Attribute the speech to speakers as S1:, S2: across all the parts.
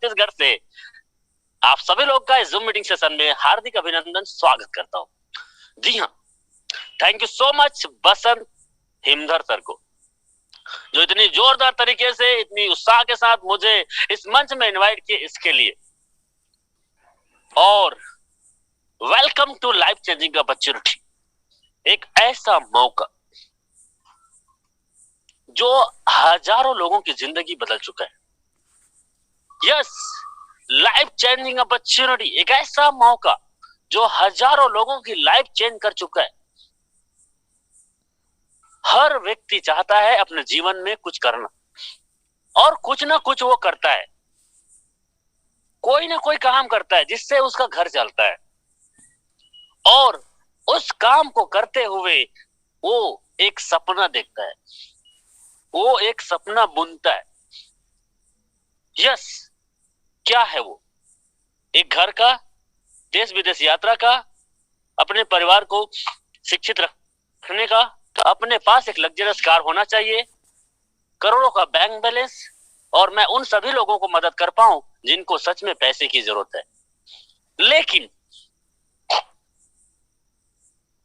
S1: छत्तीसगढ़ से आप सभी लोग का इस जूम मीटिंग सेशन में हार्दिक अभिनंदन स्वागत करता हूँ। जी हाँ, thank you so much Basant Himdhar sir को, जो इतनी जोरदार तरीके से इतनी उत्साह के साथ मुझे इस मंच में इनवाइट किए, इसके लिए। और welcome to life changing opportunity, एक ऐसा मौका जो हजारों लोगों की जिंदगी बदल चुका है। यस, लाइफ चेंजिंग अपॉर्चुनिटी, एक ऐसा मौका जो हजारों लोगों की लाइफ चेंज कर चुका है। हर व्यक्ति चाहता है अपने जीवन में कुछ करना, और कुछ ना कुछ वो करता है, कोई ना कोई काम करता है जिससे उसका घर चलता है, और उस काम को करते हुए वो एक सपना देखता है, वो एक सपना बुनता है। यस, क्या है वो? एक घर का, देश विदेश यात्रा का, अपने परिवार को शिक्षित रखने का, अपने पास एक लग्जरियस कार होना चाहिए, करोड़ों का बैंक बैलेंस, और मैं उन सभी लोगों को मदद कर पाऊं जिनको सच में पैसे की जरूरत है। लेकिन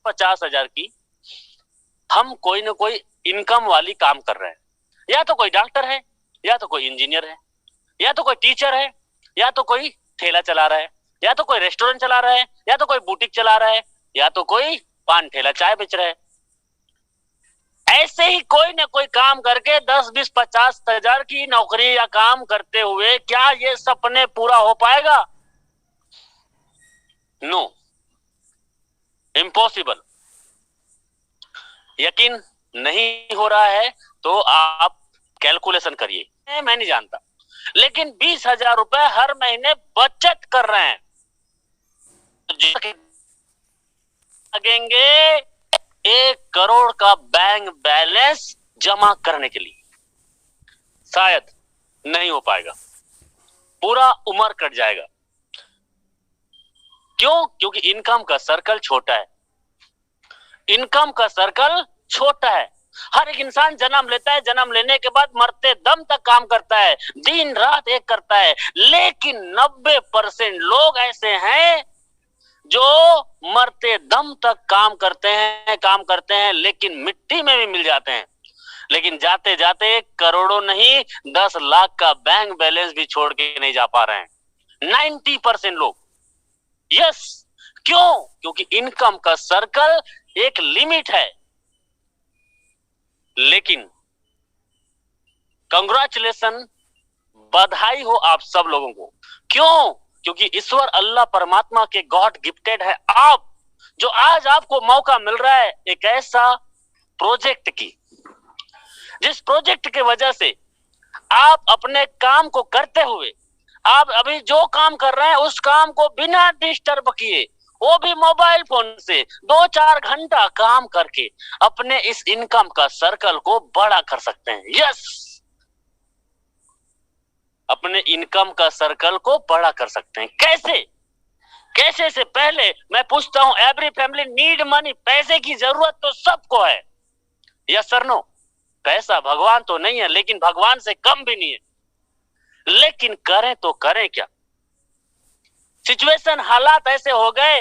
S1: 50,000 की हम कोई ना कोई इनकम वाली काम कर रहे हैं। या तो कोई डॉक्टर है, या तो कोई इंजीनियर है, या तो कोई टीचर है, या तो कोई ठेला चला रहा है, या तो कोई रेस्टोरेंट चला रहा है, या तो कोई बुटीक चला रहा है, या तो कोई पान ठेला चाय बेच रहा है। ऐसे ही कोई ना कोई काम करके 10, 20, 50,000 की नौकरी या काम करते हुए क्या ये सपने पूरा हो पाएगा? No, impossible. यकीन नहीं हो रहा है तो आप कैलकुलेशन करिए, मैं नहीं जानता, लेकिन 20,000 रुपए हर महीने बचत कर रहे हैं। लगेंगे 1 करोड़ का बैंक बैलेंस जमा करने के लिए, शायद नहीं हो पाएगा, पूरा उम्र कट जाएगा। क्यों? क्योंकि इनकम का सर्कल छोटा है। इनकम का सर्कल छोटा है। हर एक इंसान जन्म लेता है, जन्म लेने के बाद मरते दम तक काम करता है, दिन रात एक करता है, लेकिन 90% लोग ऐसे हैं जो मरते दम तक काम करते हैं, लेकिन मिट्टी में भी मिल जाते हैं, लेकिन जाते जाते करोड़ों नहीं 10 लाख का बैंक बैलेंस भी छोड़ के नहीं जा पा रहे हैं 90% लोग। यस, क्यों? क्योंकि इनकम का सर्कल एक लिमिट है। लेकिन कंग्रेचुलेशन, बधाई हो आप सब लोगों को। क्यों? क्योंकि ईश्वर अल्लाह परमात्मा के गॉड गिफ्टेड है आप, जो आज आपको मौका मिल रहा है एक ऐसा प्रोजेक्ट की, जिस प्रोजेक्ट की वजह से आप अपने काम को करते हुए, आप अभी जो काम कर रहे हैं उस काम को बिना डिस्टर्ब किए, वो भी मोबाइल फोन से 2-4 घंटा काम करके अपने इस इनकम का सर्कल को बड़ा कर सकते हैं। यस, अपने इनकम का सर्कल को बड़ा कर सकते हैं। कैसे? कैसे से पहले मैं पूछता हूं, एवरी फैमिली नीड मनी, पैसे की जरूरत तो सबको है। Yes sir no? पैसा भगवान तो नहीं है, लेकिन भगवान से कम भी नहीं है। लेकिन करें तो करें क्या? सिचुएशन, हालात ऐसे हो गए,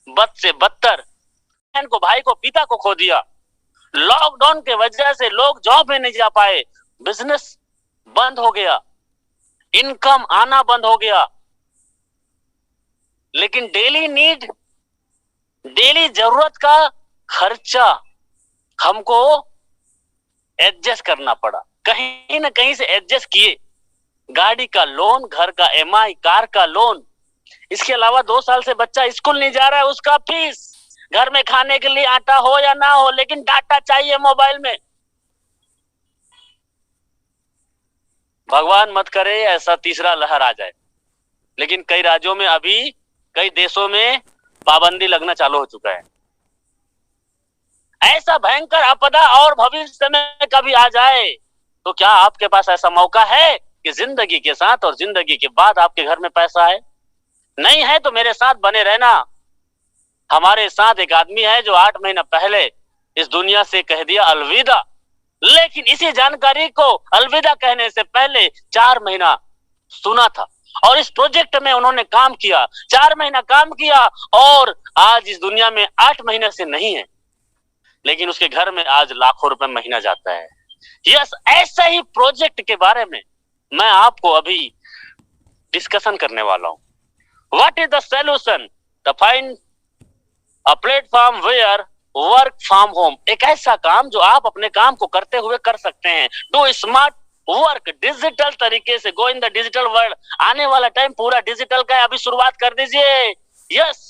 S1: बद से बदतर, बहन को, भाई को, पिता को खो दिया। लॉकडाउन के वजह से लोग जॉब में नहीं जा पाए, बिजनेस बंद हो गया, इनकम आना बंद हो गया। लेकिन डेली नीड, डेली जरूरत का खर्चा हमको एडजस्ट करना पड़ा, कहीं ना कहीं से एडजस्ट किए। गाड़ी का लोन, घर का EMI, कार का लोन, इसके अलावा 2 साल से बच्चा स्कूल नहीं जा रहा है, उसका फीस, घर में खाने के लिए आटा हो या ना हो, लेकिन डाटा चाहिए मोबाइल में। भगवान मत करे ऐसा तीसरा लहर आ जाए, लेकिन कई राज्यों में, अभी कई देशों में पाबंदी लगना चालू हो चुका है। ऐसा भयंकर आपदा और भविष्य में कभी आ जाए तो क्या आपके पास ऐसा मौका है कि जिंदगी के साथ और जिंदगी के बाद आपके घर में पैसा है? नहीं है तो मेरे साथ बने रहना। हमारे साथ एक आदमी है जो 8 महीना पहले इस दुनिया से कह दिया अलविदा, लेकिन इसी जानकारी को अलविदा कहने से पहले 4 महीना सुना था और इस प्रोजेक्ट में उन्होंने काम किया, 4 महीना काम किया और आज इस दुनिया में 8 महीने से नहीं है, लेकिन उसके घर में आज लाखों रुपए महीना जाता है। यस, ऐसा ही प्रोजेक्ट के बारे में मैं आपको अभी डिस्कशन करने वाला हूं। What is the solution? The find a platform where work from home, एक ऐसा काम जो आप अपने काम को करते हुए कर सकते हैं। डू स्मार्ट वर्क, डिजिटल तरीके से, गो इन द डिजिटल वर्ल्ड। आने वाला टाइम पूरा डिजिटल का है, अभी शुरुआत कर दीजिए। यस,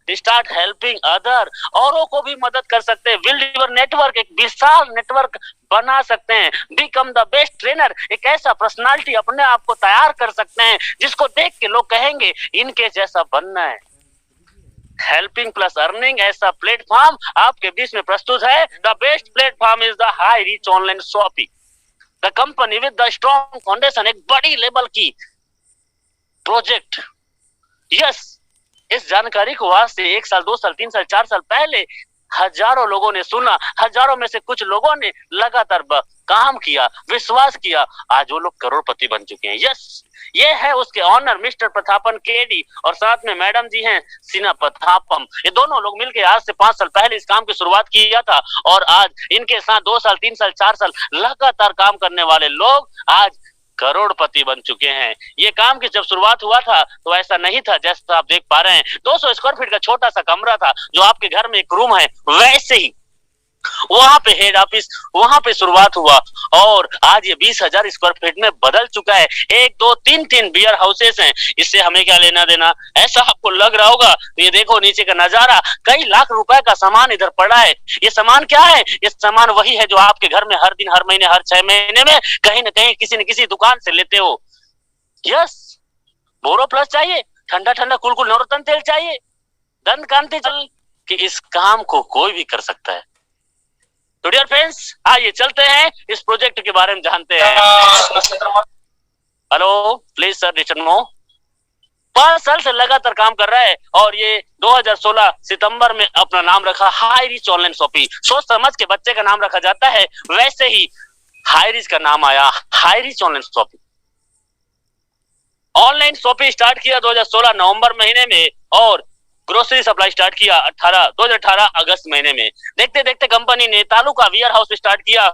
S1: स्टार्ट हेल्पिंग अदर, औरों को भी मदद कर सकते हैं। बिल्ड योर नेटवर्क, एक विशाल नेटवर्क बना सकते हैं। बिकम द बेस्ट ट्रेनर, एक ऐसा पर्सनालिटी अपने आप को तैयार कर सकते हैं जिसको देख के लोग कहेंगे इनके जैसा बनना है। हेल्पिंग प्लस अर्निंग, ऐसा प्लेटफॉर्म आपके बीच में प्रस्तुत है। The best platform is the high reach online shopping, the company with the strong foundation, एक बड़ी लेवल की प्रोजेक्ट। यस, इस जानकारी को आज से 1 साल, 2 साल, 3 साल, 4 साल पहले हजारों लोगों ने सुना, हजारों में से कुछ लोगों ने लगातार काम किया, विश्वास किया, आज वो लोग करोड़पति बन चुके हैं। यस, ये है उसके ऑनर मिस्टर प्रतापन केडी और साथ में मैडम जी हैं सीना प्रतापम। ये दोनों लोग मिलकर आज से 5 साल पहले इस काम की शुरुआत किया था और आज इनके साथ 2 साल, 3 साल, 4 साल लगातार काम करने वाले लोग आज करोड़पति बन चुके हैं। ये काम की जब शुरुआत हुआ था तो ऐसा नहीं था जैसा आप देख पा रहे हैं। 200 स्क्वायर फीट का छोटा सा कमरा था जो आपके घर में एक रूम है, वैसे ही वहां पे हेड ऑफिस, वहां पे शुरुआत हुआ और आज ये 20,000 स्क्वायर फीट में बदल चुका है। 1, 2, 3 बियर हाउसेस हैं, इससे हमें क्या लेना देना, ऐसा आपको लग रहा होगा। तो ये देखो नीचे का नजारा, कई लाख रुपए का सामान इधर पड़ा है। ये सामान क्या है? ये सामान वही है जो आपके घर में हर दिन, हर महीने, हर 6 महीने में कहीं ना कहीं किसी न किसी दुकान से लेते हो। यस, बोरो प्लस चाहिए, ठंडा ठंडा कुलकुल नवरत्न तेल चाहिए, दंत कांति चल, कि इस काम को कोई भी कर सकता है। तो डियर फ्रेंड्स, आइए चलते हैं इस प्रोजेक्ट के बारे में जानते हैं। Hello, please sir return no. 5 साल से लगातार काम कर रहा है और ये 2016 सितंबर में अपना नाम रखा हाई रिच ऑनलाइन शॉपिंग। सोच समझ के बच्चे का नाम रखा जाता है, वैसे ही हाई रिच का नाम आया, high rich online shopping. Online shopping start किया 2016 नवंबर महीने में और ग्रोसरी सप्लाई स्टार्ट किया 2018 अगस्त महीने में। देखते देखते कंपनी ने तालुका वियर हाउस स्टार्ट किया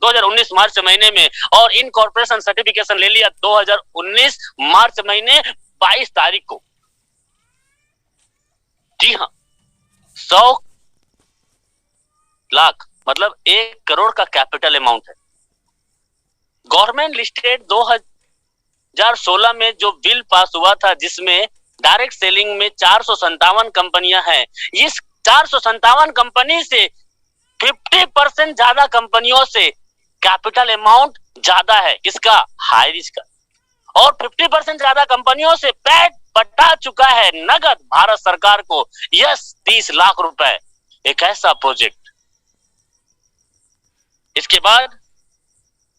S1: 2019 मार्च महीने में और इनकॉर्पोरेशन सर्टिफिकेशन ले लिया 2019 मार्च महीने 22 तारीख को। जी हाँ, 100 लाख मतलब 1 करोड़ का कैपिटल अमाउंट है। गवर्नमेंट लिस्टेड 2016 में जो बिल पास हुआ था जिसमें डायरेक्ट सेलिंग में 457 कंपनियां हैं, इस 457 कंपनी से 50% ज्यादा कंपनियों से कैपिटल अमाउंट ज्यादा है, किसका? हाई रिच का। और 50% ज्यादा कंपनियों से पेड बटा चुका है नगद भारत सरकार को। यस, 30 लाख रुपए, एक ऐसा प्रोजेक्ट। इसके बाद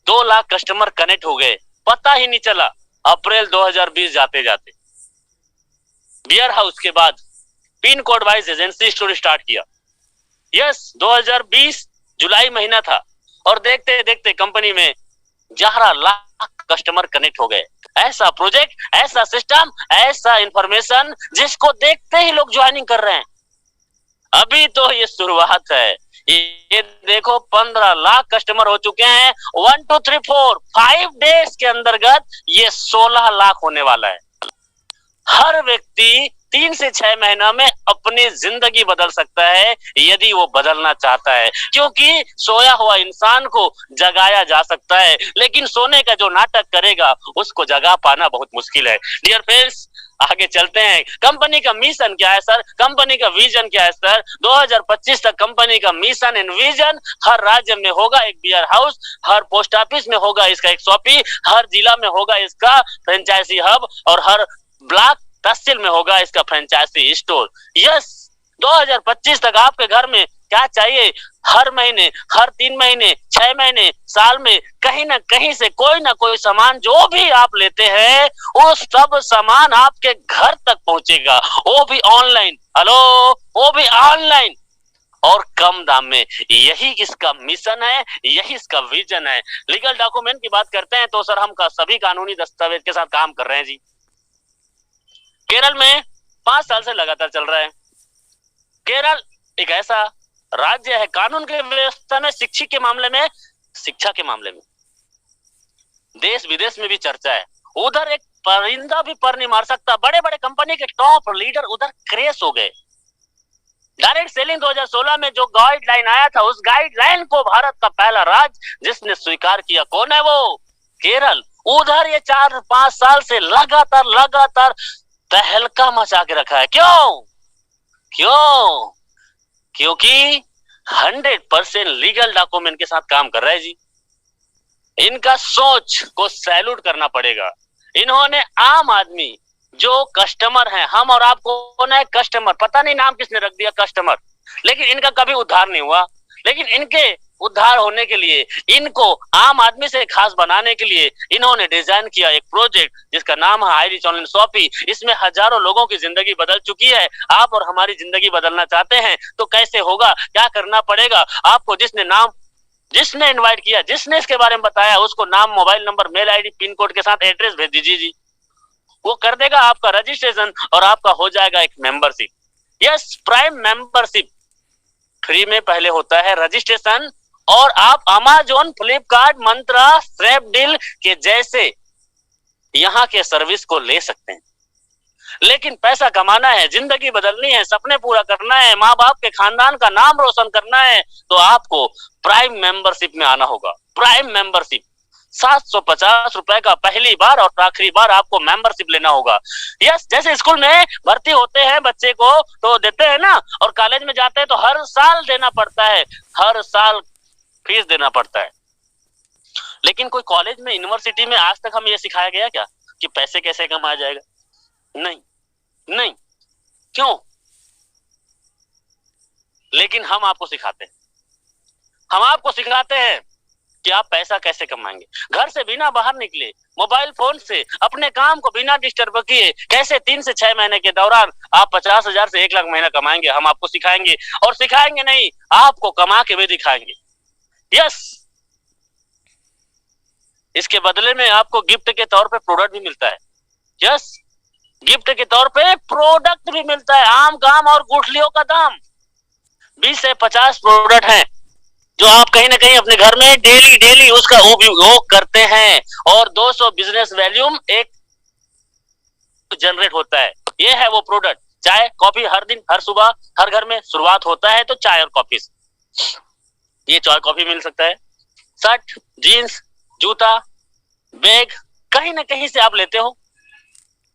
S1: 2 लाख कस्टमर कनेक्ट हो गए, पता ही नहीं चला अप्रैल 2020 जाते जाते। बियर हाउस के बाद pin code wise agency store start किया। यस, 2020 जुलाई महीना था और देखते देखते कंपनी में 11 लाख कस्टमर कनेक्ट हो गए। ऐसा प्रोजेक्ट, ऐसा सिस्टम, ऐसा इंफॉर्मेशन जिसको देखते ही लोग ज्वाइनिंग कर रहे हैं। अभी तो ये शुरुआत है। ये देखो 15 लाख कस्टमर हो चुके हैं। 1 2 3 4 5 डेज के अंतर्गत ये 16 लाख होने वाला है। हर व्यक्ति 3 से 6 महीना में अपनी जिंदगी बदल सकता है यदि वो बदलना चाहता है, क्योंकि सोया हुआ इंसान को जगाया जा सकता है, लेकिन सोने का जो नाटक करेगा उसको जगा पाना बहुत मुश्किल है। डियर फ्रेंड्स, आगे चलते हैं। कंपनी का मिशन क्या है सर? कंपनी का विजन क्या है सर? 2025 तक कंपनी का मिशन एंड विजन, हर राज्य में होगा एक बियर हाउस, हर पोस्ट ऑफिस में होगा इसका एक शॉपी, हर जिला में होगा इसका फ्रेंचाइजी हब और हर ब्लॉक तहसील में होगा इसका फ्रेंचाइजी स्टोर। यस, 2025 तक आपके घर में क्या चाहिए? हर महीने, हर 3 महीने, 6 महीने, साल में कहीं ना कहीं से कोई ना कोई सामान जो भी आप लेते हैं वो सब सामान आपके घर तक पहुंचेगा, वो भी ऑनलाइन। हेलो, वो भी ऑनलाइन। और कम दाम में। यही इसका मिशन है, यही इसका विजन है। लीगल डॉक्यूमेंट की बात करते हैं तो सर हम सभी कानूनी दस्तावेज के साथ काम कर रहे हैं जी। केरल में 5 साल से लगातार चल रहा है। केरल एक ऐसा राज्य है कानून के व्यवस्था में, शिक्षा के मामले में देश विदेश में भी चर्चा है। उधर एक परिंदा भी पर नहीं मार सकता। बड़े बड़े कंपनी के टॉप लीडर उधर क्रेश हो गए। डायरेक्ट सेलिंग 2016 में जो गाइडलाइन आया था, उस गाइडलाइन को भारत का पहला राज्य जिसने स्वीकार किया, कौन है वो? केरल। उधर ये 4-5 साल से लगातार तहलका मचा के रखा है। क्यों? क्योंकि 100% लीगल डॉक्यूमेंट के साथ काम कर रहा है जी। इनका सोच को सैल्यूट करना पड़ेगा। इन्होंने आम आदमी जो कस्टमर हैं, हम और आप कौन है? कस्टमर। पता नहीं नाम किसने रख दिया कस्टमर, लेकिन इनका कभी उद्धार नहीं हुआ। लेकिन इनके उद्धार होने के लिए, इनको आम आदमी से खास बनाने के लिए इन्होंने डिजाइन किया एक प्रोजेक्ट जिसका नाम है आईरिश ऑनलाइन शॉपी। इसमें हजारों लोगों की जिंदगी बदल चुकी है। आप और हमारी जिंदगी बदलना चाहते हैं तो कैसे होगा? क्या करना पड़ेगा आपको? जिसने इनवाइट किया, जिसने इसके बारे में बताया, उसको नाम, mobile number, mail ID, pin code के साथ एड्रेस भेज दीजिए जी। वो कर देगा आपका रजिस्ट्रेशन और आपका हो जाएगा एक membership. Yes, prime membership free में पहले होता है रजिस्ट्रेशन, और आप अमेज़न, फ्लिपकार्ट, मंत्रा, स्नैपडील के जैसे यहाँ के सर्विस को ले सकते हैं। लेकिन पैसा कमाना है, जिंदगी बदलनी है, सपने पूरा करना है, माँ बाप के खानदान का नाम रोशन करना है, तो आपको प्राइम मेंबरशिप में आना होगा। प्राइम मेंबरशिप 750 रुपए का पहली बार और आखिरी बार आपको मेंबरशिप लेना होगा। यस, जैसे स्कूल में भर्ती होते हैं बच्चे को तो देते हैं ना, और कॉलेज में जाते हैं तो हर साल देना पड़ता है, हर साल फीस देना पड़ता है। लेकिन कोई कॉलेज में, यूनिवर्सिटी में आज तक हमें यह सिखाया गया क्या कि पैसे कैसे कमाया जाएगा? नहीं। क्यों? लेकिन हम आपको सिखाते हैं कि आप पैसा कैसे कमाएंगे। घर से बिना बाहर निकले, मोबाइल फोन से अपने काम को बिना डिस्टर्ब किए कैसे 3 से 6 महीने के दौरान आप 50,000 से 1 लाख महीना कमाएंगे, हम आपको सिखाएंगे। और सिखाएंगे नहीं, आपको कमा के भी दिखाएंगे। यस, इसके बदले में आपको गिफ्ट के तौर पे प्रोडक्ट भी मिलता है। यस, गिफ्ट के तौर पे प्रोडक्ट भी मिलता है। आम, काम और गुठलियों का दाम 20 से 50 प्रोडक्ट हैं जो आप कहीं ना कहीं अपने घर में डेली उसका उपयोग करते हैं, और 200 बिजनेस वैल्यूम एक जनरेट होता है। ये है वो प्रोडक्ट। चाय, कॉफी, हर दिन, हर सुबह, हर घर में शुरुआत होता है तो चाय और कॉफी से। ये चाय कॉफी मिल सकता है। शर्ट, जीन्स, जूता, बैग कहीं ना कहीं से आप लेते हो।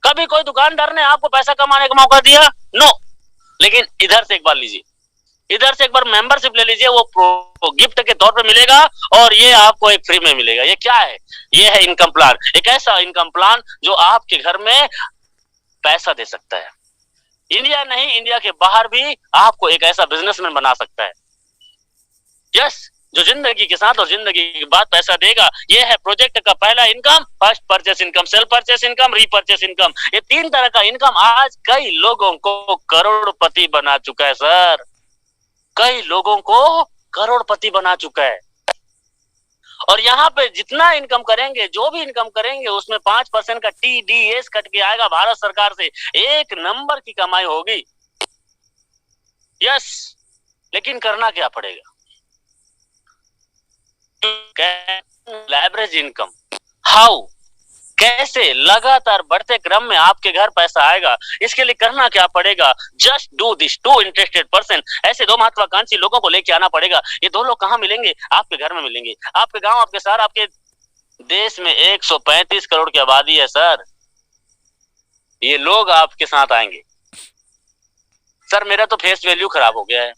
S1: कभी कोई दुकानदार ने आपको पैसा कमाने का मौका दिया? नो। लेकिन इधर से एक बार लीजिए, इधर से एक बार मेंबरशिप ले लीजिए, वो गिफ्ट के तौर पे मिलेगा और ये आपको एक फ्री में मिलेगा। ये क्या है? ये है इनकम प्लान। एक ऐसा इनकम प्लान जो आपके घर में पैसा दे सकता है। इंडिया नहीं, इंडिया के बाहर भी आपको एक ऐसा बिजनेसमैन बना सकता है। यस, जो जिंदगी के साथ और जिंदगी के बाद पैसा देगा। ये है प्रोजेक्ट का पहला income, first purchase income, self purchase income, repurchase income. ये 3 तरह का इनकम आज कई लोगों को करोड़पति बना चुका है सर। कई लोगों को करोड़पति बना चुका है। और यहाँ पे जितना इनकम करेंगे, जो भी इनकम करेंगे, उसमें 5% का TDS कट के आएगा भारत सरकार से। 1 नंबर की कमाई होगी। यस, लेकिन करना क्या पड़ेगा? Leverage income. हाउ? कैसे लगातार बढ़ते क्रम में आपके घर पैसा आएगा? इसके लिए करना क्या पड़ेगा? Just do this. 2 interested person, ऐसे 2 महत्वाकांक्षी लोगों को लेके आना पड़ेगा। ये 2 लोग कहाँ मिलेंगे? आपके घर में मिलेंगे, आपके गांव, आपके शहर, आपके देश में 135 करोड़ की आबादी है सर। ये लोग आपके साथ आएंगे। सर मेरा तो फेस वैल्यू खराब हो गया है।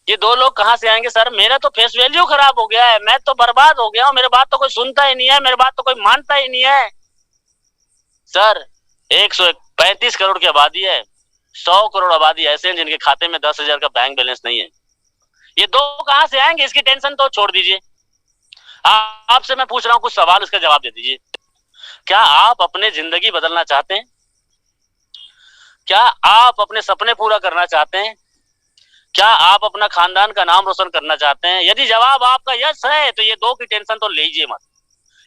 S1: ये 2 लोग कहां से आएंगे? सर मेरा तो फेस वैल्यू खराब हो गया है, मैं तो बर्बाद हो गया हूं, मेरे बात तो कोई सुनता ही नहीं है, मेरे बात तो कोई मानता ही नहीं है। सर 135 करोड़ की आबादी है, 100 करोड़ आबादी ऐसे हैं जिनके खाते में 10,000 का बैंक बैलेंस नहीं है। ये 2 कहां से आएंगे? इसकी टेंशन तो छोड़ दीजिए। आपसे मैं पूछ रहा हूं कुछ सवाल, उसका जवाब दे दीजिए। क्या आप अपने जिंदगी बदलना चाहते हैं? क्या आप अपने सपने पूरा करना चाहते हैं? क्या आप अपना खानदान का नाम रोशन करना चाहते हैं? यदि जवाब आपका यस है तो ये 2 की टेंशन तो लीजिए मत।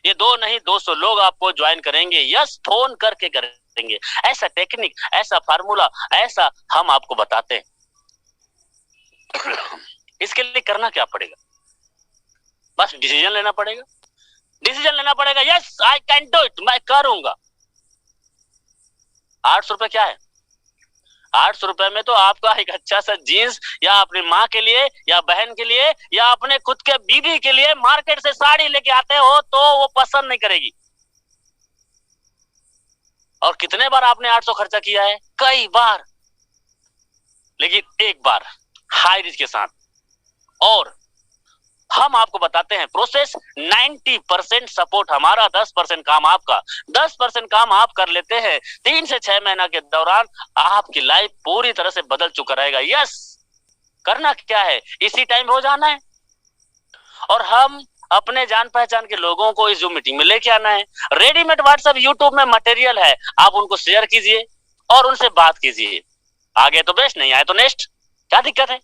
S1: ये 2 नहीं 200 लोग आपको ज्वाइन करेंगे, यस फोन करके करेंगे। ऐसा टेक्निक, ऐसा फार्मूला, ऐसा हम आपको बताते हैं। इसके लिए करना क्या पड़ेगा? बस डिसीजन लेना पड़ेगा। डिसीजन लेना पड़ेगा, yes I can do it, मैं करूंगा। 800 रुपए क्या है? 800 रुपए में तो आपका एक अच्छा सा जीन्स या अपनी माँ के लिए या बहन के लिए या अपने खुद के बीवी के लिए मार्केट से साड़ी लेके आते हो तो वो पसंद नहीं करेगी। और कितने बार आपने 800 खर्चा किया है? कई बार। लेकिन एक बार हाई रिस्क के साथ। और हम आपको बताते हैं प्रोसेस। 90% सपोर्ट हमारा, 10% काम आपका। 10% काम आप कर लेते हैं, 3 से 6 महीना के दौरान आपकी लाइफ पूरी तरह से बदल चुका रहेगा। यस, करना क्या है? इसी टाइम हो जाना है और हम अपने जान पहचान के लोगों को इस जूम मीटिंग में लेके आना है। रेडीमेड व्हाट्सएप यूट्यूब में मटेरियल है, आप उनको शेयर कीजिए और उनसे बात कीजिए। आगे तो बेस्ट, नहीं आए तो नेक्स्ट, क्या दिक्कत है?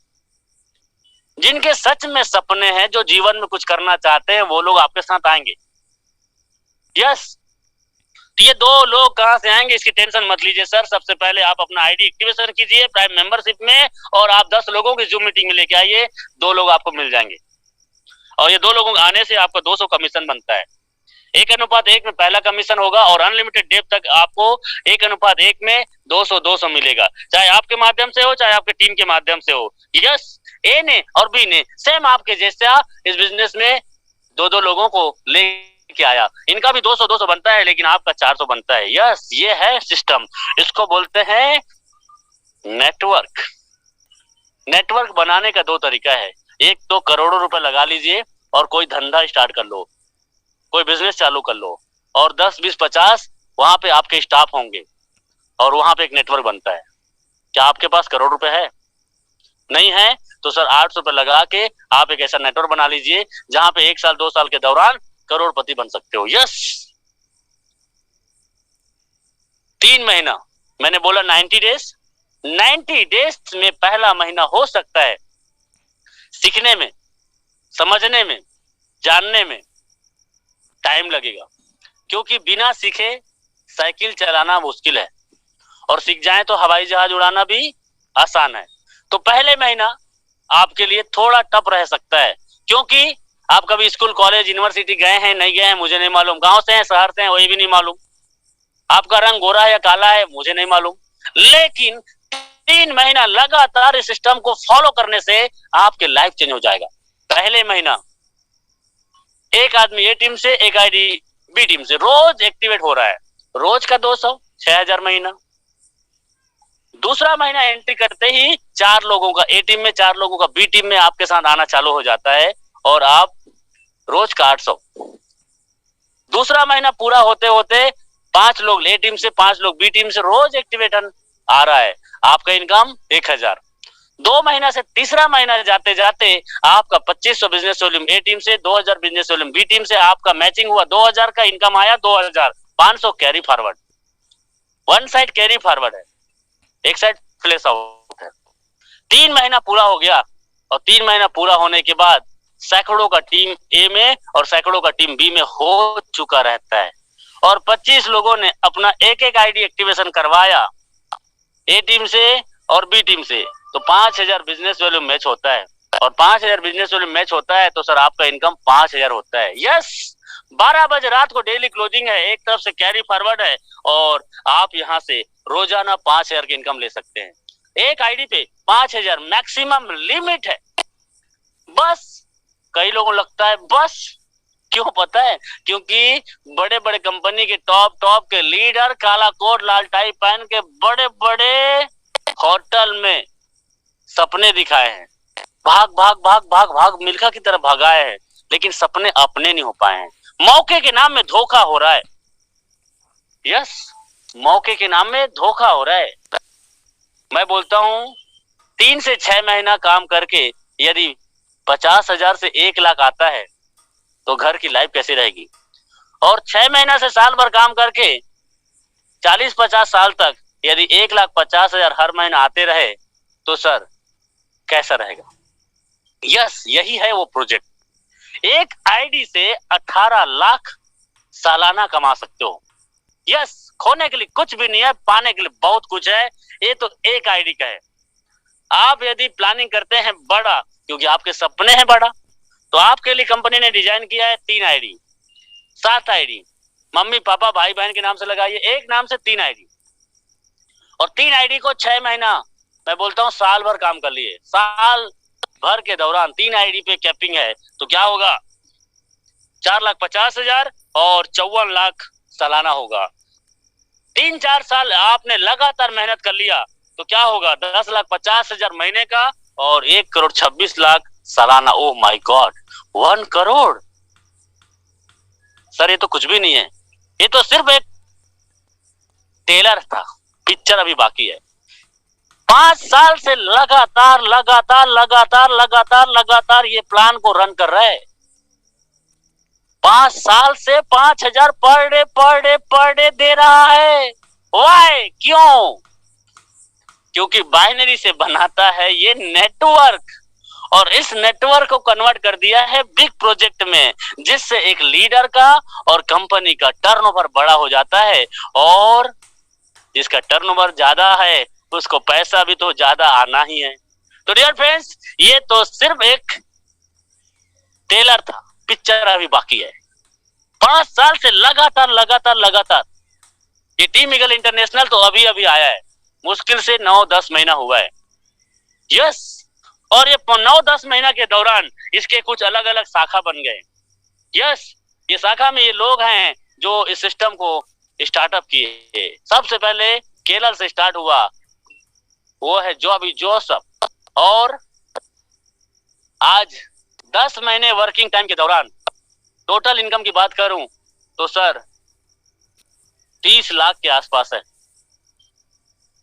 S1: जिनके सच में सपने हैं, जो जीवन में कुछ करना चाहते हैं, वो लोग आपके साथ आएंगे। यस, ये 2 लोग कहां से आएंगे इसकी टेंशन मत लीजिए सर। सबसे पहले आप अपना आईडी एक्टिवेशन कीजिए प्राइम मेंबरशिप में और आप 10 लोगों की जूम मीटिंग में लेके आइए। 2 लोग आपको मिल जाएंगे और ये 2 लोगों के आने से आपका 200 कमीशन बनता है। 1:1 में पहला कमीशन होगा और अनलिमिटेड डेप तक आपको 1:1 में 200 मिलेगा, चाहे आपके माध्यम से हो चाहे आपके टीम के माध्यम से हो। यस, ए ने और बी ने सेम आपके जैसा इस बिजनेस में 2 लोगों को लेके आया। इनका भी 200 बनता है लेकिन आपका 400 बनता है। यस, ये है सिस्टम। इसको बोलते हैं नेटवर्क। नेटवर्क बनाने का 2 तरीका है। एक तो करोड़ों रुपए लगा लीजिए और कोई धंधा स्टार्ट कर लो, कोई बिजनेस चालू कर लो और 10, 20, 50 वहां पे आपके स्टाफ होंगे और वहां पे एक नेटवर्क बनता है। क्या आपके पास करोड़ रुपए है? नहीं है तो सर 800 रुपए लगा के आप एक ऐसा नेटवर्क बना लीजिए जहां पे 1 साल 2 साल के दौरान करोड़पति बन सकते हो। यस, 3 महीना, मैंने बोला 90 डेज। 90 डेज में पहला महीना हो सकता है सीखने में, समझने में, जानने में टाइम लगेगा, क्योंकि बिना सीखे साइकिल चलाना मुश्किल है और सीख जाए तो हवाई जहाज उड़ाना भी आसान है। तो पहले महीना आपके लिए थोड़ा टफ रह सकता है, क्योंकि आप कभी स्कूल कॉलेज यूनिवर्सिटी गए हैं नहीं गए हैं मुझे नहीं मालूम, गांव से हैं शहर से हैं वही भी नहीं मालूम, आपका रंग गोरा है या काला है मुझे नहीं मालूम। लेकिन 3 महीना लगातार इस सिस्टम को फॉलो करने से आपके लाइफ चेंज हो जाएगा। पहले महीना एक आदमी ए टीम से, एक आईडी बी टीम से रोज एक्टिवेट हो रहा है, रोज का 200, 6,000 महीना। दूसरा महीना एंट्री करते ही 4 लोगों का ए टीम में, 4 लोगों का बी टीम में आपके साथ आना चालू हो जाता है और आप रोज का 800। दूसरा महीना पूरा होते होते 5 लोग ए टीम से, 5 लोग बी टीम से रोज एक्टिवेशन आ रहा है, आपका इनकम 1000। 2 महीना से तीसरा महीना जाते जाते आपका 2500 बिजनेस वॉल्यूम ए टीम से, 2000 बिजनेस वॉल्यूम बी टीम से, आपका मैचिंग हुआ, 2000 का इनकम आया, 2500 carry forward. 1 side carry forward है, एक साइड फ्लैश आउट है। 3 महीना पूरा हो गया और 3 महीना पूरा होने के बाद सैकड़ों का टीम ए में और सैकड़ों का टीम बी में हो चुका रहता है और 25 लोगों ने अपना एक आईडी एक्टिवेशन करवाया ए टीम से और बी टीम से, तो 5000 बिजनेस वैल्यू मैच होता है और 5000 बिजनेस वैल्यू मैच होता है तो सर आपका इनकम 5000 होता है। यस, 12 बजे रात को डेली क्लोजिंग है, एक तरफ से कैरी फॉरवर्ड है और आप यहां से रोजाना 5000 की इनकम ले सकते हैं। एक आईडी पे 5000 मैक्सिमम लिमिट है। बस कई लोगों को लगता है बस, क्यों पता है? क्योंकि बड़े बड़े कंपनी के टॉप के लीडर काला कोट लाल टाई पहन के बड़े बड़े होटल में सपने दिखाए हैं, भाग भाग भाग भाग भाग मिल्खा की तरह भगाए हैं, लेकिन सपने अपने नहीं हो पाए हैं। मौके के नाम में धोखा हो रहा है। यस, मौके के नाम में धोखा हो रहा है। मैं बोलता हूं 3 से 6 महीना काम करके यदि 50,000 से 1 लाख आता है तो घर की लाइफ कैसी रहेगी? और 6 महीना से साल भर काम करके 40-50 साल तक यदि 1,50,000 हर महीना आते रहे तो सर कैसा रहेगा। यस, यही है वो प्रोजेक्ट। एक आईडी से 18 लाख सालाना कमा सकते हो। यस, खोने के लिए कुछ भी नहीं है, पाने के लिए बहुत कुछ है। ये तो एक आईडी का है। आप यदि प्लानिंग करते हैं बड़ा, क्योंकि आपके सपने हैं बड़ा, तो आपके लिए कंपनी ने डिजाइन किया है 3 आईडी, 7 आईडी। मम्मी पापा भाई बहन के नाम से लगाइए, एक नाम से 3 आईडी। और 3 आईडी को 6 महीना, मैं बोलता हूं साल भर काम कर लिए। साल भर के दौरान 3 आईडी पे कैपिंग है, तो क्या होगा, 4,50,000 और 54 लाख सालाना होगा। 3-4 साल आपने लगातार मेहनत कर लिया तो क्या होगा, 10,50,000 महीने का और 1,26,00,000 सालाना। Oh my God, 1 crore. Sir ये तो कुछ भी नहीं है, ये तो सिर्फ एक टेलर था, पिक्चर अभी बाकी है। 5 साल से लगातार लगातार लगातार लगातार लगातार ये प्लान को रन कर रहे हैं। 5 साल से 5,000 पर डे दे रहा है। वाई, क्यों? क्योंकि बाइनरी से बनाता है ये नेटवर्क, और इस नेटवर्क को कन्वर्ट कर दिया है बिग प्रोजेक्ट में, जिससे एक लीडर का और कंपनी का टर्नओवर बड़ा हो जाता है, और जिसका टर्नओवर ज्यादा है उसको पैसा भी तो ज्यादा आना ही है। तो डियर फ्रेंड्स, ये तो सिर्फ एक टेलर था, पिक्चर अभी बाकी है। 5 साल से लगातार लगातार लगातार ये टीम ईगल इंटरनेशनल तो अभी अभी आया है, मुश्किल से 9-10 महीना हुआ है। यस, और ये 9-10 महीना के दौरान इसके कुछ अलग अलग शाखा बन गए। यस, ये शाखा में ये लोग हैं जो इस सिस्टम को स्टार्टअप किए। सबसे पहले केरल से स्टार्ट हुआ, वो है जॉबी जोसेफ, और आज 10 महीने वर्किंग टाइम के दौरान टोटल इनकम की बात करूं तो सर 30 लाख के आसपास है।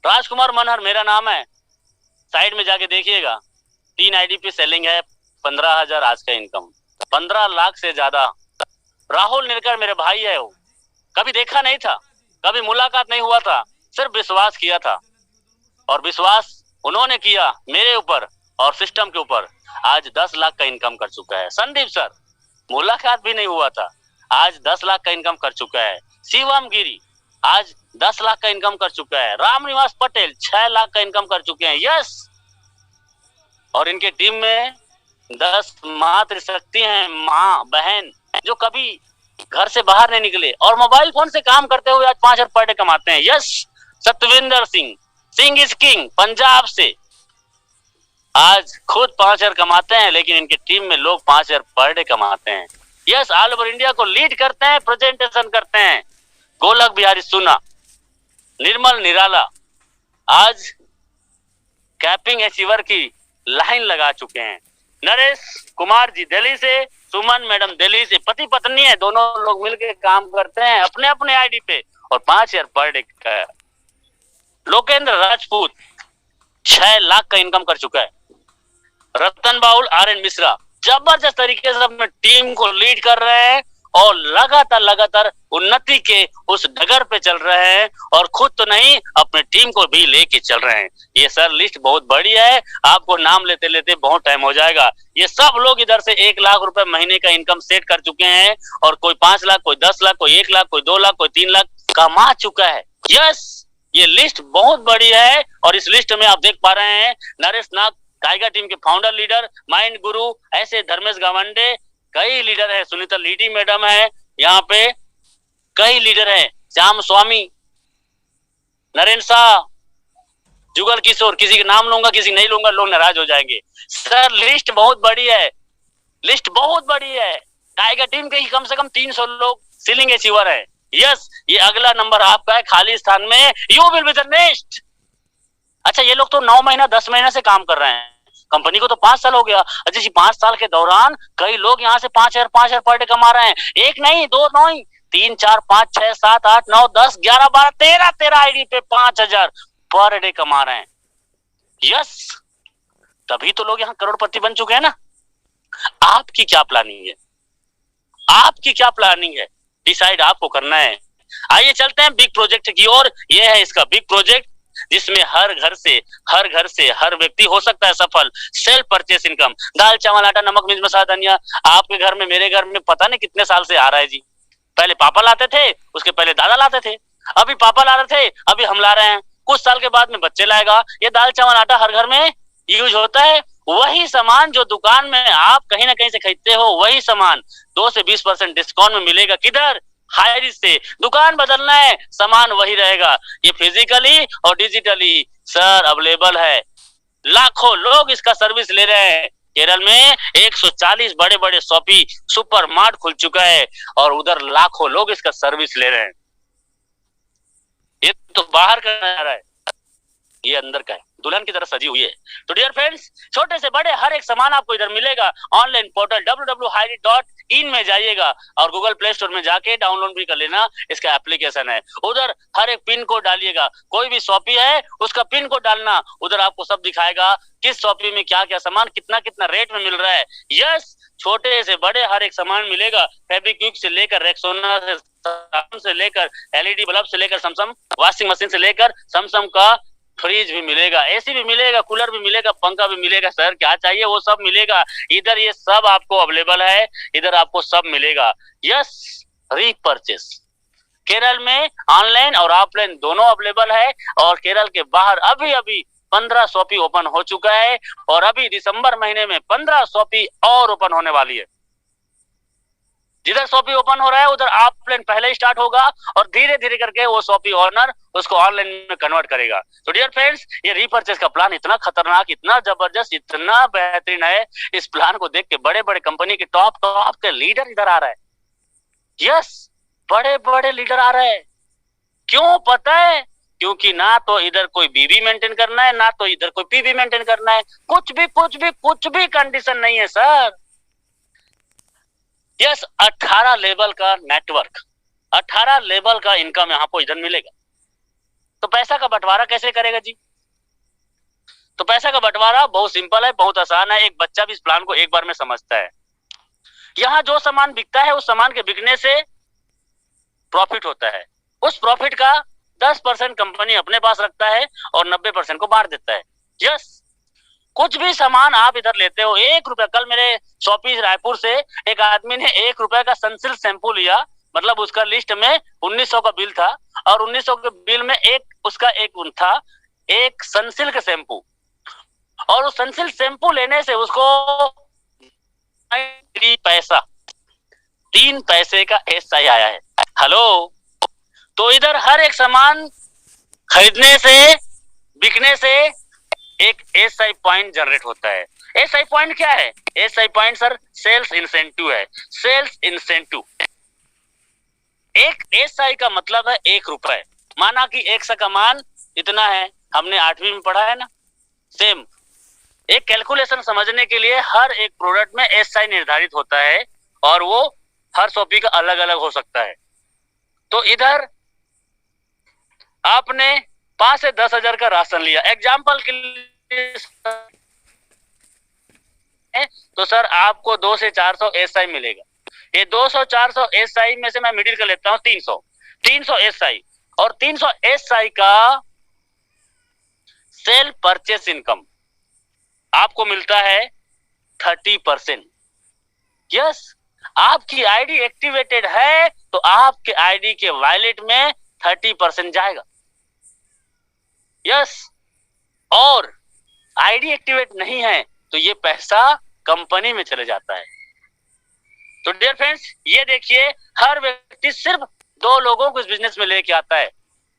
S1: राजकुमार मनहर मेरा नाम है, साइड में जाके देखिएगा। 3 आईडी पे सेलिंग है, 15,000 आज का इनकम, 15 लाख से ज्यादा। राहुल निरकर मेरे भाई है, वो कभी देखा नहीं था, कभी मुलाकात नहीं हुआ था, सिर्फ विश्वास किया था, और विश्वास उन्होंने किया मेरे ऊपर और सिस्टम के ऊपर। आज 10 लाख का इनकम कर चुका है। संदीप सर, मुलाकात भी नहीं हुआ था, आज 10 लाख का इनकम कर चुका है। शिवम गिरी आज 10 लाख का इनकम कर चुका है। रामनिवास पटेल 6 लाख का इनकम कर चुके हैं। यस, और इनके टीम में 10 मात्र शक्ति हैं, माँ बहन, जो कभी घर से बाहर नहीं निकले और मोबाइल फोन से काम करते हुए आज 5,000 पर डे कमाते हैं। Yes, Satvinder Singh, Singh is king, Punjab से आज खुद 5,000 कमाते हैं, लेकिन इनकी टीम में लोग 5,000 पर डे कमाते हैं। यस, ऑल ओवर इंडिया को लीड करते हैं, प्रेजेंटेशन करते हैं। गोलक बिहारी सुना, निर्मल निराला आज कैपिंग अचीवर की लाइन लगा चुके हैं। नरेश कुमार जी दिल्ली से, सुमन मैडम दिल्ली से, पति पत्नी है, दोनों लोग मिलकर काम करते हैं अपने अपने आईडी पे और 5,000 पर डे का। लोकेंद्र राजपूत 6 लाख का इनकम कर चुका है। रतन बाउल, आर.एन. मिश्रा जबरदस्त तरीके से अपने टीम को लीड कर रहे हैं और लगातार लगातार उन्नति के उस डगर पे चल रहे हैं, और खुद तो नहीं अपने टीम को भी लेके चल रहे हैं। ये सर लिस्ट बहुत बड़ी है, आपको नाम लेते लेते बहुत टाइम हो जाएगा। ये सब लोग इधर से 1 लाख रुपए महीने का इनकम सेट कर चुके हैं, और कोई 5 लाख, कोई 10 लाख, कोई 1 लाख, कोई 2 लाख, कोई 3 लाख कमा चुका है। यस, ये लिस्ट बहुत बड़ी है, और इस लिस्ट में आप देख पा रहे हैं नरेश नाग, टाइगर टीम के फाउंडर लीडर, माइंड गुरु, ऐसे धर्मेश गावंडे, कई लीडर है, सुनीता लीडी मैडम है, यहाँ पे कई लीडर है, श्याम स्वामी, नरेंद्र शाह, जुगल किशोर। किसी का नाम लूंगा, किसी नहीं लूंगा, लोग नाराज हो जाएंगे। सर लिस्ट बहुत बड़ी है, लिस्ट बहुत बड़ी है। टाइगर टीम के ही कम से कम 300 लोग सीलिंग अचीवर है। यस, ये अगला नंबर आपका है खाली स्थान में, you will be the next. अच्छा, ये लोग तो 9 महीना 10 महीना से काम कर रहे हैं, कंपनी को तो 5 साल हो गया। अच्छा, 5 साल के दौरान कई लोग यहाँ से 5,000 पर डे कमा रहे हैं। 1 नहीं, 2 नहीं, 3, 4, 5, 6, 7, 8, 9, 10, 11, 12, 13 आईडी पे 5,000 पर डे कमा रहे हैं। यस, तभी तो लोग यहाँ करोड़पति बन चुके हैं ना। आपकी क्या प्लानिंग है? आपकी क्या प्लानिंग है? डिसाइड आपको करना है। आइए चलते हैं बिग प्रोजेक्ट की ओर। यह है इसका बिग प्रोजेक्ट, जिसमें हर घर से हर व्यक्ति हो सकता है सफल। सेल्फ परचेस इनकम, दाल चावल आटा नमक मिर्च मसाला धनिया आपके घर में मेरे घर में पता नहीं कितने साल से आ रहा है जी। पहले पापा लाते थे, उसके पहले दादा लाते थे, अभी पापा ला रहे थे, अभी हम ला रहे हैं, कुछ साल के बाद में बच्चे लाएगा। ये दाल चावल आटा हर घर में यूज होता है। वही सामान जो दुकान में आप कहीं ना कहीं से खरीदते हो, वही सामान 2 से 20% डिस्काउंट में मिलेगा। किधर? हाई से। दुकान बदलना है, सामान वही रहेगा। ये फिजिकली और डिजिटली सर अवेलेबल है। लाखों लोग इसका सर्विस ले रहे हैं। केरल में 140 बड़े बड़े शॉपी सुपर मार्ट खुल चुका है और उधर लाखों लोग इसका सर्विस ले रहे हैं। ये तो बाहर का नजारा है, ये अंदर का है, दुल्हन की तरह सजी हुई है। तो डियर फ्रेंड्स, छोटे से बड़े हर एक सामान आपको इधर मिलेगा। ऑनलाइन पोर्टल www.highreach.in में जाइएगा और गूगल प्ले स्टोर में जाके डाउनलोड भी कर लेना, इसका एप्लीकेशन है। उधर हर एक पिन कोड डालिएगा, कोई भी शॉपी है उसका पिन कोड डालना, उधर आपको सब दिखाएगा किस शॉपी में क्या क्या सामान कितना कितना रेट में मिल रहा है। यस, छोटे से बड़े हर एक सामान मिलेगा, फेविक्विक से लेकर रेक्सोना से लेकर एलईडी बल्ब से लेकर सैमसंग वॉशिंग मशीन से लेकर सैमसंग का फ्रिज भी मिलेगा, एसी भी मिलेगा, कूलर भी मिलेगा, पंखा भी मिलेगा। सर क्या चाहिए वो सब मिलेगा इधर, ये सब आपको अवेलेबल है, इधर आपको सब मिलेगा। यस, रीपरचेस केरल में ऑनलाइन और ऑफलाइन दोनों अवेलेबल है। और केरल के बाहर अभी अभी 15 शॉपी ओपन हो चुका है और अभी दिसंबर महीने में 15 शॉपी और ओपन होने वाली है। जिधर शॉपी ओपन हो रहा है उधर ऑफलाइन पहले ही स्टार्ट होगा और धीरे धीरे करके वो शॉपी ओनर उसको ऑनलाइन में कन्वर्ट करेगा। तो डियर फ्रेंड्स, ये रीपरचेस का प्लान इतना खतरनाक, इतना जबरदस्त, इतना बेहतरीन है, इस प्लान को देख के बड़े बड़े कंपनी के टॉप के लीडर इधर आ रहा है। यस, बड़े बड़े लीडर आ रहे हैं। क्यों पता है? क्योंकि ना तो इधर कोई बीबी मेंटेन करना है, ना तो इधर कोई पीबी मेंटेन करना है, कुछ भी कंडीशन नहीं है सर। यस, 18 लेवल का नेटवर्क, 18 लेवल का इनकम यहाँ को इधर मिलेगा। तो पैसा का बंटवारा कैसे करेगा जी? तो पैसा का बंटवारा बहुत सिंपल है, बहुत आसान है, एक बच्चा भी इस प्लान को एक बार में समझता है। यहाँ जो सामान बिकता है उस सामान के बिकने से प्रॉफिट होता है, उस प्रॉफिट का 10% कंपनी अपने पास रखता है और 90% को बांट देता है। यस, कुछ भी सामान आप इधर लेते हो, 1 रुपया, कल मेरे शॉपी रायपुर से एक आदमी ने 1 रुपया का सनसिल्क शैम्पू लिया, मतलब उसका लिस्ट में 1900 का बिल था और 1900 के बिल में उसका एक सनसिल्क शैम्पू, और उस सनसिल्क शैम्पू लेने से उसको 3 पैसे का एसआई आया है। हेलो, तो इधर हर एक सामान खरीदने से बिकने से एक एसआई पॉइंट जनरेट होता है। एसआई पॉइंट क्या है? SI point sir sales incentive है। सेल्स इंसेंटिव, एक एसआई का मतलब है 1 रुपए। माना कि 1 का मान इतना है, हमने 8वीं में पढ़ा है ना, सेम एक कैलकुलेशन समझने के लिए हर एक प्रोडक्ट में एसआई निर्धारित होता है और वो हर शॉपी का अलग अलग हो सकता है। तो इधर आपने 5 से 10 हजार का राशन लिया एग्जाम्पल के लिए, तो सर आपको 2 से 400 एसआई मिलेगा। ये 200-400 एसआई में से मैं मिडिल कर लेता हूँ 300 एसआई, और 300 एसआई का सेल परचेस इनकम आपको मिलता है 30%। यस, आपकी आईडी एक्टिवेटेड है तो आपके आईडी के वॉलेट में 30% जाएगा। यस, और आईडी एक्टिवेट नहीं है तो ये पैसा कंपनी में चले जाता है। तो डियर फ्रेंड्स, ये देखिए, हर व्यक्ति सिर्फ 2 लोगों को इस बिजनेस में लेके आता है।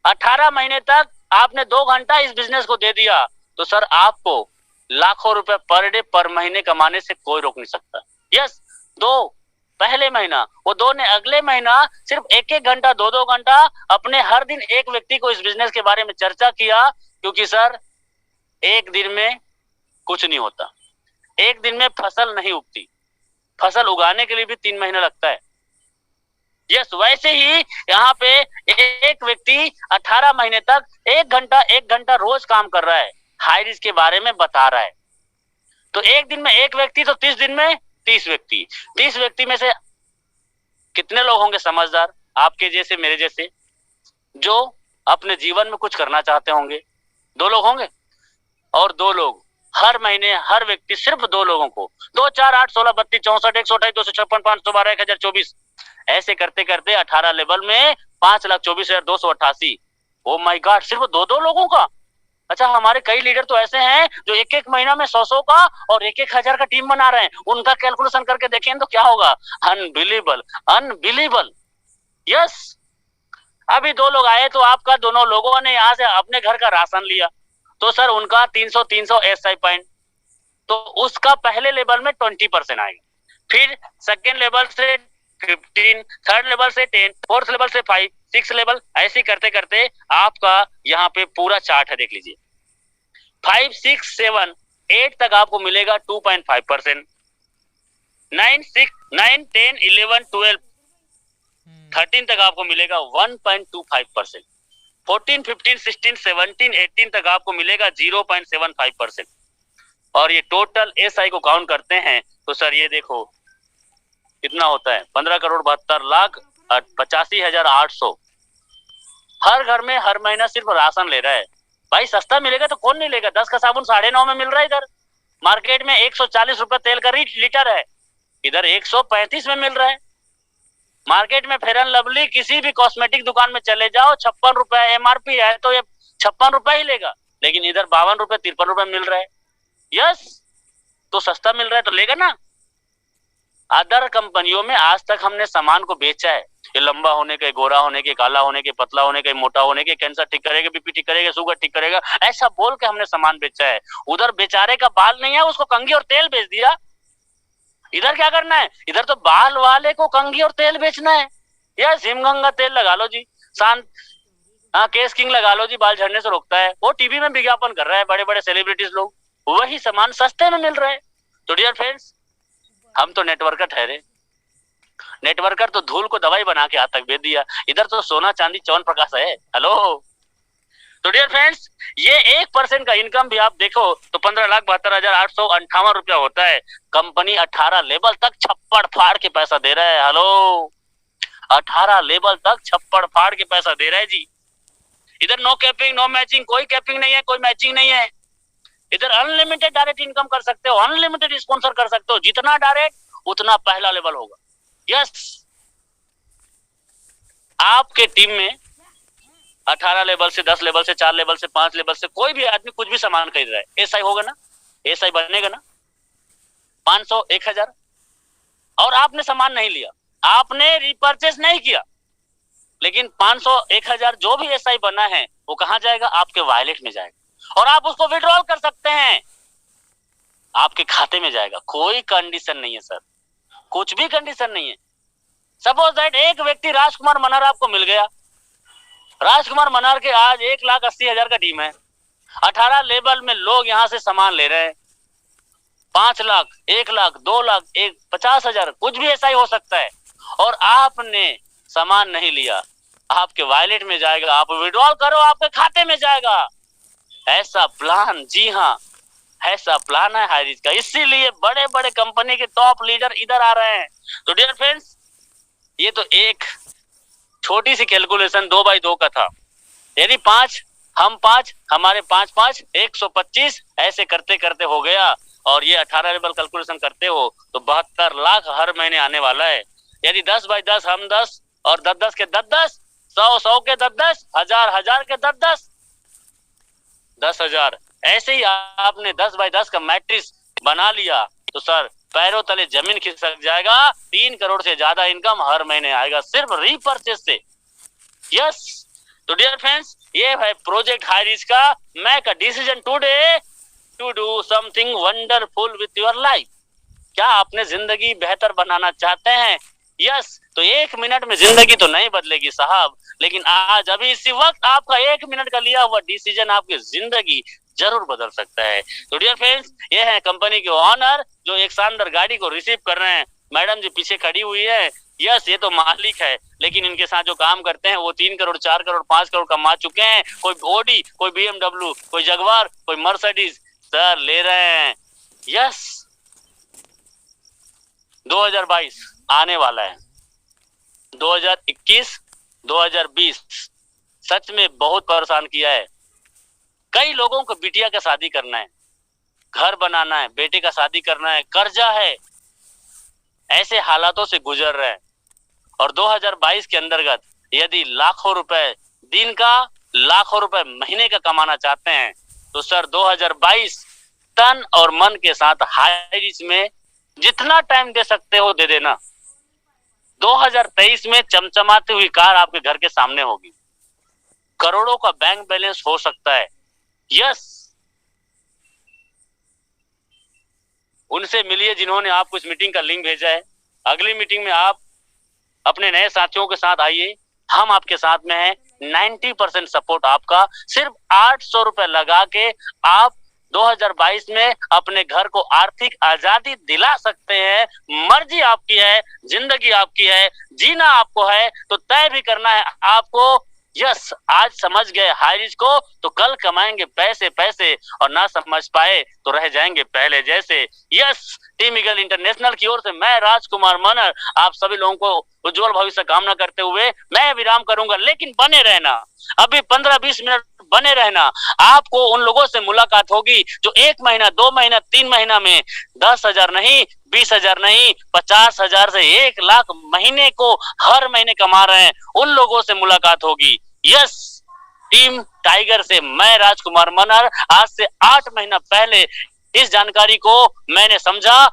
S1: 18 महीने तक आपने 2 घंटा इस बिजनेस को दे दिया तो सर आपको लाखों रुपए पर डे पर महीने कमाने से कोई रोक नहीं सकता। यस, 2 पहले महीना, वो 2 ने अगले महीना सिर्फ 1-1 घंटा 2-2 घंटा अपने हर दिन एक व्यक्ति को इस बिजनेस के बारे में चर्चा किया, क्योंकि सर एक दिन में कुछ नहीं होता, एक दिन में फसल नहीं उगती, फसल उगाने के लिए भी 3 महीना लगता है। यस, वैसे ही यहाँ पे एक व्यक्ति 18 महीने तक 1 घंटा रोज काम कर रहा है, हाई रिस्क के बारे में बता रहा है। तो एक दिन में एक व्यक्ति, तो 30 दिन में 30 व्यक्ति। 30 व्यक्ति में से कितने लोग होंगे समझदार, आपके जैसे मेरे जैसे, जो अपने जीवन में कुछ करना चाहते होंगे, 2 लोग होंगे, और 2 लोग हर महीने, हर व्यक्ति सिर्फ 2 लोगों को 2 4 8 16 32 64 128 256 512 1024 ऐसे करते करते 18 लेवल में 5,24,288। ओ माय गॉड, सिर्फ 2 लोगों का। अच्छा, हमारे कई लीडर तो ऐसे हैं जो एक एक महीना में 100 का और 1,000 का टीम बना रहे हैं। उनका कैलकुलेशन करके देखें तो क्या होगा। Unbelievable, unbelievable. यस, अभी 2 लोग आए तो आपका दोनों लोगों ने यहाँ से अपने घर का राशन लिया, तो सर उनका 300 एसआई पॉइंट, तो उसका पहले लेवल में 20% आएगा, फिर सेकेंड लेवल से 15, थर्ड लेवल से 10, फोर्थ लेवल से 5, 6 लेवल, ऐसे करते करते आपका यहाँ पे पूरा चार्ट है, देख लीजिए। 5, 6, 7, 8 तक आपको मिलेगा 2.5%, 9, 10, 11, 12, 13 तक आपको मिलेगा 1.25%, 14, 15, 16, 17, 18 तक आपको मिलेगा 0.75%। और ये टोटल एसआई को काउंट करते हैं तो सर ये देखो कितना होता है, 15,72,85,800। हर घर में हर महीना सिर्फ राशन ले रहा है। भाई सस्ता मिलेगा तो कौन नहीं लेगा। 10 का साबुन 9.5 में मिल रहा है, इधर मार्केट में 140 रुपए तेल का लीटर है, इधर 135 में मिल रहा है। मार्केट में फेयर एंड लवली किसी भी कॉस्मेटिक दुकान में चले जाओ, 56 रुपए एमआरपी है तो ये 56 रुपए ही लेगा, लेकिन इधर 52 रुपए 53 रुपए मिल रहा है। यस, तो सस्ता मिल रहा है तो लेगा ना। अदर कंपनियों में आज तक हमने सामान को बेचा है, ये लंबा होने के, गोरा होने के, काला होने के, पतला होने के, मोटा होने के, कैंसर ठीक करेगा, बीपी ठीक करेगा, शुगर ठीक करेगा, ऐसा बोल के हमने सामान बेचा है। उधर बेचारे का बाल नहीं है, उसको कंघी और तेल बेच दिया। इधर क्या करना है, इधर तो बाल वाले को कंघी और तेल बेचना है। यार हिमगंगा तेल लगा लो जी, शांत, केस किंग लगा लो जी, बाल झड़ने से रोकता है। वो टीवी में विज्ञापन कर रहा है, बड़े बड़े सेलिब्रिटीज लोग, वही सामान सस्ते में मिल रहा है। तो डियर फ्रेंड्स, हम तो नेटवर्कर ठहरे, नेटवर्कर तो धूल को दवाई बना के हाथ तक भेज दिया, इधर तो सोना चांदी च्यवनप्राश है। हेलो, तो डियर फ्रेंड्स, ये 1% का इनकम भी आप देखो तो 15,72,858 रुपया होता है। कंपनी 18 लेवल तक छप्पड़ फाड़ के पैसा दे रहा है। हेलो, 18 लेवल तक छप्पड़ फाड़ के पैसा दे रहा है जी। इधर नो कैपिंग, नो मैचिंग, कोई कैपिंग नहीं है, कोई मैचिंग नहीं है। इधर अनलिमिटेड डायरेक्ट इनकम कर सकते हो, अनलिमिटेड स्पॉन्सर कर सकते हो, जितना डायरेक्ट उतना पहला लेवल होगा। यस, आपके टीम में 18 लेवल से, 10 लेवल से, 4 लेवल से, 5 लेवल से कोई भी आदमी कुछ भी सामान खरीद रहा है, एसआई होगा ना, एसआई बनेगा ना। 500, 1000, और आपने सामान नहीं लिया, आपने रिपर्चेस नहीं किया, लेकिन 500, 1000 जो भी एसआई बना है वो कहां जाएगा, आपके वॉलेट में जाएगा, और आप उसको विड्रॉल कर सकते हैं, आपके खाते में जाएगा। कोई कंडीशन नहीं है सर, कुछ भी कंडीशन नहीं है। सपोज दैट एक व्यक्ति राजकुमार मनार आपको मिल गया, राजकुमार मनार के आज 1,80,000 का टीम है, 18 लेवल में लोग यहां से सामान ले रहे हैं, 5 लाख, 1 लाख, 2 लाख, 50,000, कुछ भी ऐसा ही हो सकता है, और आपने सामान नहीं लिया, आपके वॉलेट में जाएगा, आप विड्रॉल करो आपके खाते में जाएगा। ऐसा प्लान, जी हाँ, ऐसा प्लान है हाइरिज का, इसीलिए बड़े बड़े कंपनी के टॉप लीडर इधर आ रहे हैं। तो डियर फ्रेंड्स, ये तो एक छोटी सी कैलकुलेशन 2x2 का था, यानी 5, हम 5, हमारे 5 5 125 ऐसे करते करते हो गया। और ये 18 लेवल कैलकुलेशन करते हो तो 72 लाख हर महीने आने वाला है। यानी 10x10 हम 10, और 10-10 के 10-10, 100-100 के 10-10, 1000-1000 के 10-10, 10,000। ऐसे ही आपने 10x10 का मैट्रिक्स बना लिया तो सर पैरों तले जमीन खिसक जाएगा। 3 करोड़ से ज्यादा इनकम हर महीने आएगा सिर्फ रीपर्चेस से। यस, तो डियर फ्रेंड्स, ये है प्रोजेक्ट हाइरिज का make a decision today to do something wonderful with your life. क्या आपने जिंदगी बेहतर बनाना चाहते हैं? यस, तो 1 मिनट में जिंदगी तो नहीं बदलेगी साहब, लेकिन आज अभी इसी वक्त आपका 1 मिनट का लिया हुआ डिसीजन आपकी जिंदगी जरूर बदल सकता है। तो डियर फ्रेंड्स, ये है कंपनी के ओनर जो एक शानदार गाड़ी को रिसीव कर रहे हैं। मैडम जी पीछे खड़ी हुई है। यस, ये तो मालिक है, लेकिन इनके साथ जो काम करते हैं वो 3 करोड़, 4 करोड़, 5 करोड़ कमा चुके हैं। कोई ओडी, कोई BMW, कोई जगवार, कोई मर्सिडीज सर ले रहे हैं। यस, 2022 आने वाला है, 2021, 2020 सच में बहुत परेशान किया है। कई लोगों को बिटिया का शादी करना है, घर बनाना है, बेटे का शादी करना है, कर्जा है, ऐसे हालातों से गुजर रहे हैं। और 2022 के अंतर्गत यदि लाखों रुपए दिन का, लाखों रुपए महीने का कमाना चाहते हैं तो सर 2022 तन और मन के साथ हाई रिस्क में जितना टाइम दे सकते हो दे देना। 2023 में चमचमाती हुई कार आपके घर के सामने होगी, करोड़ों का बैंक बैलेंस हो सकता है। यस, उनसे मिलिए जिन्होंने आपको इस मीटिंग का लिंक भेजा है। अगली मीटिंग में आप अपने नए साथियों के साथ आइए, हम आपके साथ में हैं। 90% सपोर्ट आपका। सिर्फ 800 रुपए लगा के आप 2022 में अपने घर को आर्थिक आजादी दिला सकते हैं। मर्जी आपकी है, जिंदगी आपकी है, जीना आपको है तो तय भी करना है आपको। यस, आज समझ गए हाई रिस्क को तो कल कमाएंगे पैसे पैसे, और ना समझ पाए तो रह जाएंगे पहले जैसे। यस, टीम ईगल इंटरनेशनल की ओर से मैं राजकुमार मनर आप सभी लोगों को उज्जवल भविष्य कामना करते हुए मैं विराम करूंगा। लेकिन बने रहना, अभी 15-20 मिनट बने रहना। आपको उन लोगों से मुलाकात होगी जो 1 महीना, 2 महीना, 3 महीना में 10,000 नहीं, 20,000 नहीं, 50,000 से 1 लाख महीने को हर महीने कमा रहे हैं, उन लोगों से मुलाकात होगी। यस, टीम टाइगर से मैं राजकुमार मनर आज से 8 महीना पहले इस जानकारी को मैंने समझा